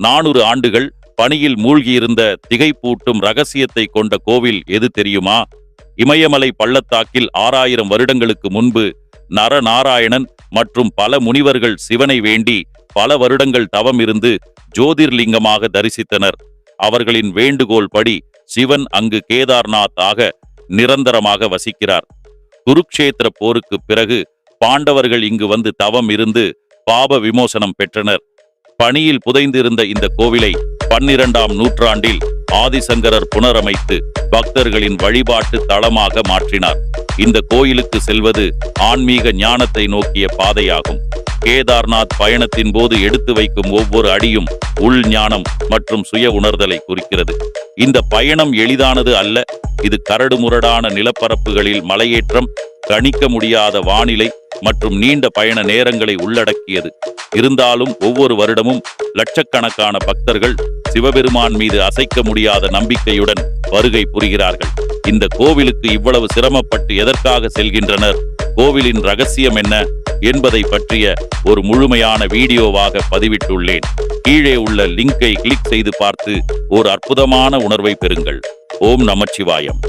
400 ஆண்டுகள் பனியில் மூழ்கியிருந்த திகைப்பூட்டும் ரகசியத்தை கொண்ட கோவில் எது தெரியுமா? இமயமலை பள்ளத்தாக்கில் 6000 வருடங்களுக்கு முன்பு நரநாராயணன் மற்றும் பல முனிவர்கள் சிவனை வேண்டி பல வருடங்கள் தவம் இருந்து ஜோதிர்லிங்கமாக தரிசித்தனர். அவர்களின் வேண்டுகோள் படி சிவன் அங்கு கேதார்நாத் ஆக நிரந்தரமாக வசிக்கிறார். குருக்ஷேத்திர போருக்கு பிறகு பாண்டவர்கள் இங்கு வந்து தவம் இருந்து பாப விமோசனம் பெற்றனர். பனியில் புதைந்திருந்த இந்த கோவிலை 12ஆம் நூற்றாண்டில் ஆதிசங்கரர் புனரமைத்து பக்தர்களின் வழிபாட்டு தளமாக மாற்றினார். இந்த கோயிலுக்கு செல்வது ஆன்மீக ஞானத்தை நோக்கிய பாதையாகும். கேதார்நாத் பயணத்தின் போது எடுத்து வைக்கும் ஒவ்வொரு அடியும் உள் ஞானம் மற்றும் சுய உணர்தலை குறிக்கிறது. இந்த பயணம் எளிதானது அல்ல. இது கரடுமுரடான நிலப்பரப்புகளில் மலையேற்றம், கணிக்க முடியாத வானிலை மற்றும் நீண்ட பயண நேரங்களை உள்ளடக்கியது. இருந்தாலும் ஒவ்வொரு வருடமும் லட்சக்கணக்கான பக்தர்கள் சிவபெருமான் மீது அசைக்க முடியாத நம்பிக்கையுடன் வருகை புரிகிறார்கள். இந்த கோவிலுக்கு இவ்வளவு சிரமப்பட்டு எதற்காக செல்கின்றனர், கோவிலின் ரகசியம் என்ன என்பதை பற்றிய ஒரு முழுமையான வீடியோவாக பதிவிட்டுள்ளேன். கீழே உள்ள லிங்கை கிளிக் செய்து பார்த்து ஒரு அற்புதமான உணர்வை பெறுங்கள். ஓம் நமச்சிவாயம்.